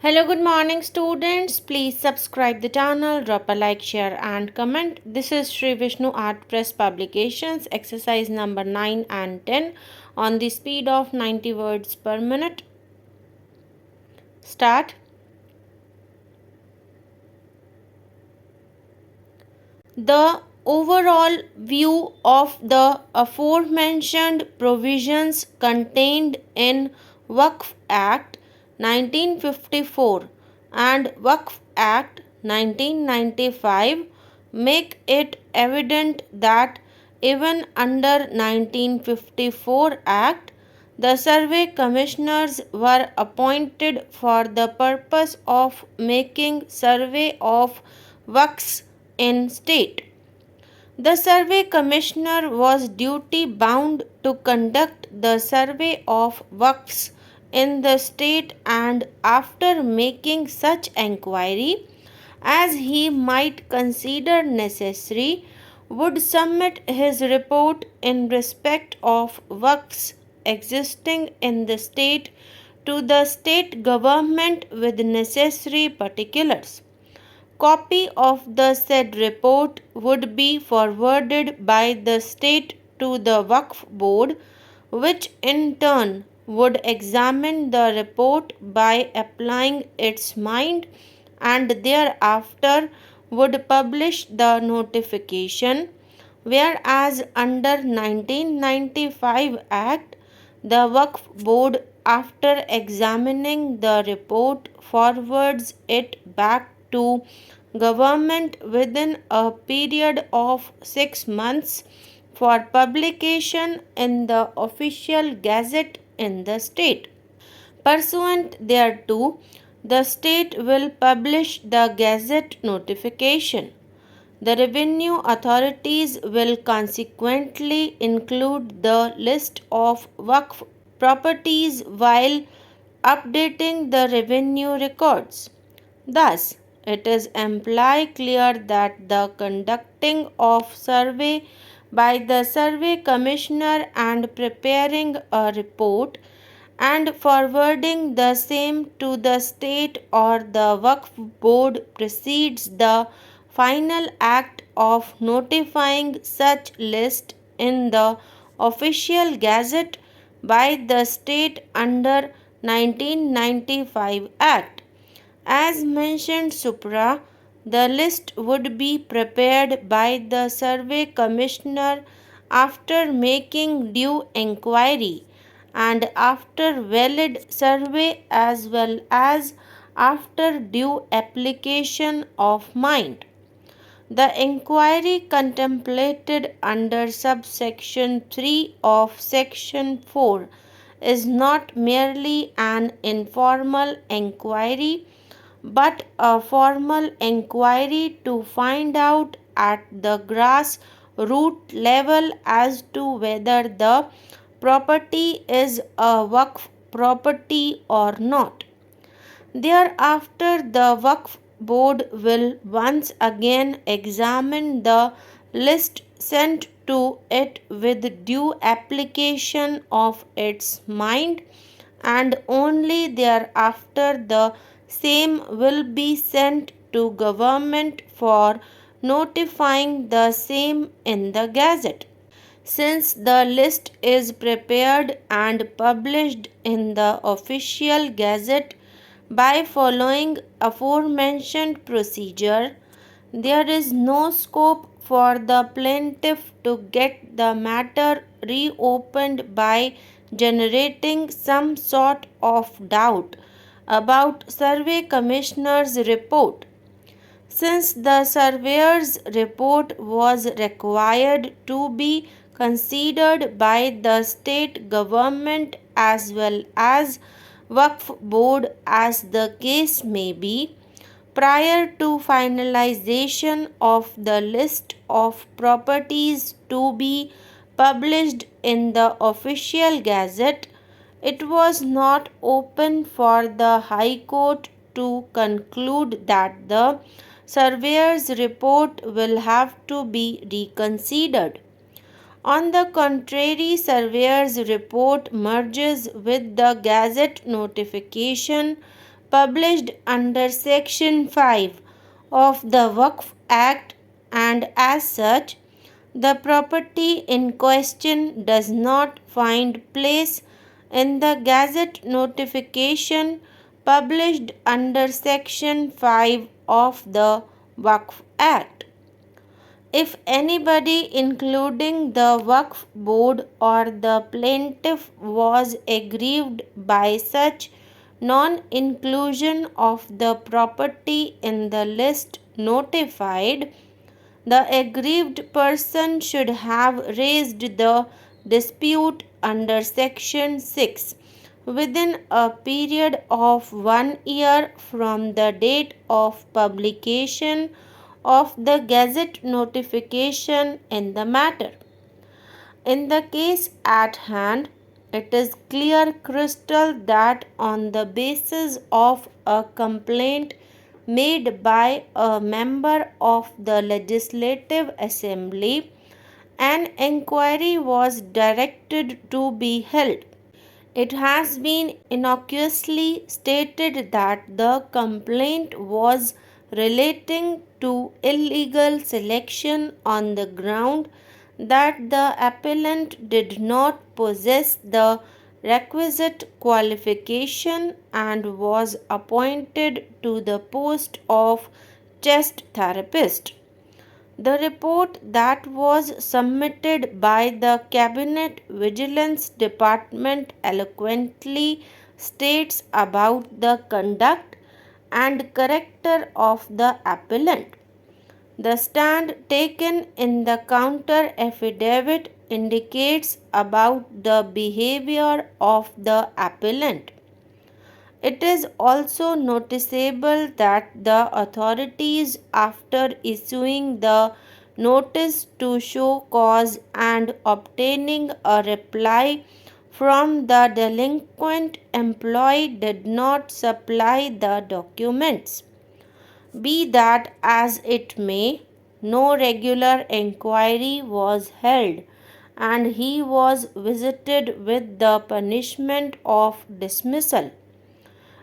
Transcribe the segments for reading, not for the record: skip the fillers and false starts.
Hello, good morning, students. Please subscribe the channel, drop a like, share, and comment. This is Shree Vishnu Art Press Publications, exercise number 9 and 10 on the speed of 90 words per minute. Start. The overall view of the aforementioned provisions contained in Waqf Act 1954 and Waqf Act 1995 make it evident that even under 1954 Act, the survey commissioners were appointed for the purpose of making survey of works in state. The survey commissioner was duty bound to conduct the survey of works in the state, and after making such enquiry as he might consider necessary, would submit his report in respect of works existing in the state to the state government with necessary particulars. Copy of the said report would be forwarded by the state to the Waqf board, which in turn would examine the report by applying its mind and thereafter would publish the notification. Whereas under 1995 Act, the Waqf board, after examining the report, forwards it back to government within a period of 6 months for publication in the official gazette in the state. Pursuant thereto, the state will publish the gazette notification. The revenue authorities will consequently include the list of Waqf properties while updating the revenue records. Thus, it is implied clear that the conducting of survey by the survey commissioner and preparing a report and forwarding the same to the state or the Waqf board precedes the final act of notifying such list in the official gazette by the state under 1995 Act. As mentioned supra, the list would be prepared by the survey commissioner after making due enquiry and after valid survey as well as after due application of mind. The inquiry contemplated under subsection 3 of section 4 is not merely an informal inquiry but a formal inquiry to find out at the grass root level as to whether the property is a Waqf property or not. Thereafter, the Waqf board will once again examine the list sent to it with due application of its mind, and only thereafter the same will be sent to government for notifying the same in the gazette. Since the list is prepared and published in the official gazette by following aforementioned procedure, there is no scope for the plaintiff to get the matter reopened by generating some sort of doubt about survey commissioner's report. Since the surveyor's report was required to be considered by the state government as well as Waqf board as the case may be, prior to finalization of the list of properties to be published in the official gazette, it was not open for the High Court to conclude that the surveyor's report will have to be reconsidered. On the contrary, surveyor's report merges with the gazette notification published under Section 5 of the Waqf Act, and as such, the property in question does not find place in the Gazette notification published under Section 5 of the Waqf Act. If anybody, including the Waqf board or the plaintiff, was aggrieved by such non inclusion of the property in the list notified, the aggrieved person should have raised the dispute under Section 6 within a period of 1 year from the date of publication of the Gazette notification in the matter. In the case at hand, it is clear crystal that on the basis of a complaint made by a member of the Legislative Assembly, an inquiry was directed to be held. It has been innocuously stated that the complaint was relating to illegal selection on the ground that the appellant did not possess the requisite qualification and was appointed to the post of chest therapist. The report that was submitted by the Cabinet Vigilance Department eloquently states about the conduct and character of the appellant. The stand taken in the counter affidavit indicates about the behavior of the appellant. It is also noticeable that the authorities, after issuing the notice to show cause and obtaining a reply from the delinquent employee, did not supply the documents. Be that as it may, no regular inquiry was held, and he was visited with the punishment of dismissal.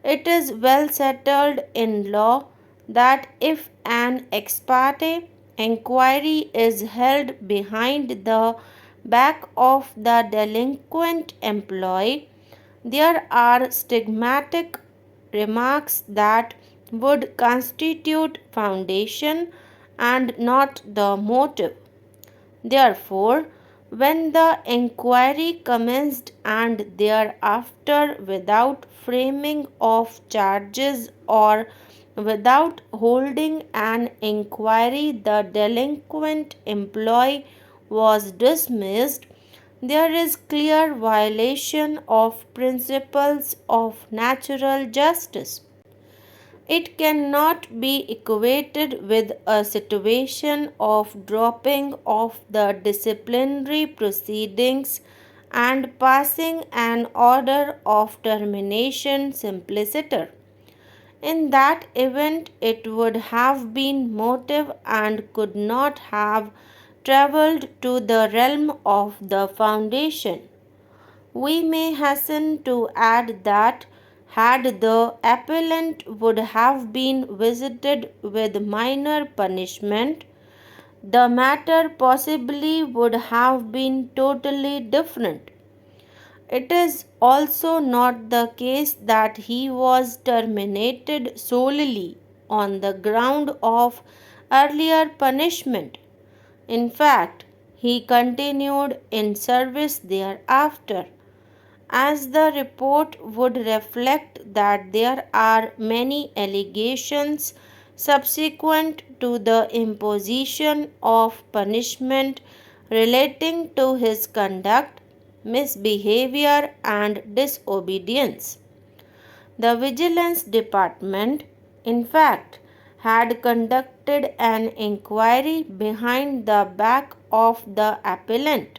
It is well settled in law that if an ex parte inquiry is held behind the back of the delinquent employee, there are stigmatic remarks that would constitute foundation and not the motive. Therefore, when the inquiry commenced and thereafter without framing of charges or without holding an inquiry the delinquent employee was dismissed, there is clear violation of principles of natural justice. It cannot be equated with a situation of dropping of the disciplinary proceedings and passing an order of termination simpliciter. In that event, it would have been motive and could not have travelled to the realm of the foundation. We may hasten to add that had the appellant would have been visited with minor punishment, the matter possibly would have been totally different. It is also not the case that he was terminated solely on the ground of earlier punishment. In fact, he continued in service thereafter, as the report would reflect that there are many allegations subsequent to the imposition of punishment relating to his conduct, misbehavior, and disobedience. The Vigilance Department, in fact, had conducted an inquiry behind the back of the appellant.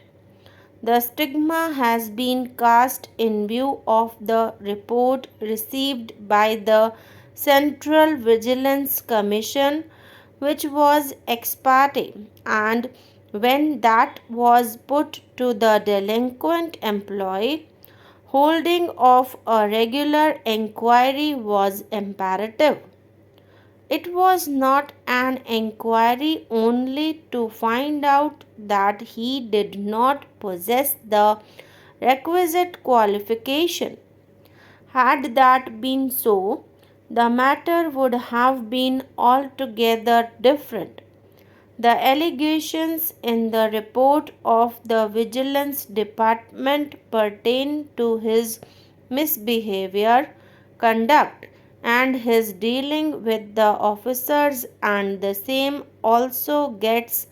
The stigma has been cast in view of the report received by the Central Vigilance Commission, which was ex parte, and when that was put to the delinquent employee, holding of a regular inquiry was imperative. It was not an inquiry only to find out that he did not possess the requisite qualification. Had that been so, the matter would have been altogether different. The allegations in the report of the Vigilance Department pertain to his misbehavior, conduct, and his dealing with the officers, and the same also gets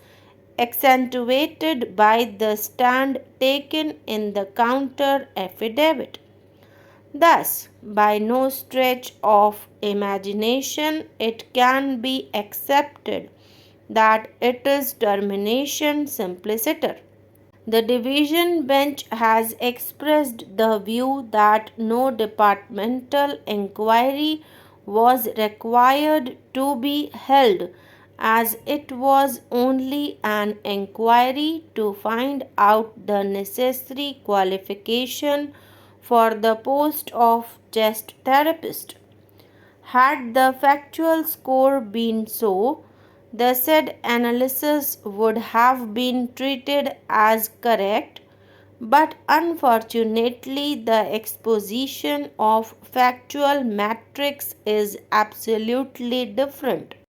accentuated by the stand taken in the counter affidavit. Thus, by no stretch of imagination it can be accepted that it is termination simpliciter. The division bench has expressed the view that no departmental inquiry was required to be held, as it was only an inquiry to find out the necessary qualification for the post of chest therapist. Had the factual score been so, the said analysis would have been treated as correct, but unfortunately, the exposition of factual matrix is absolutely different.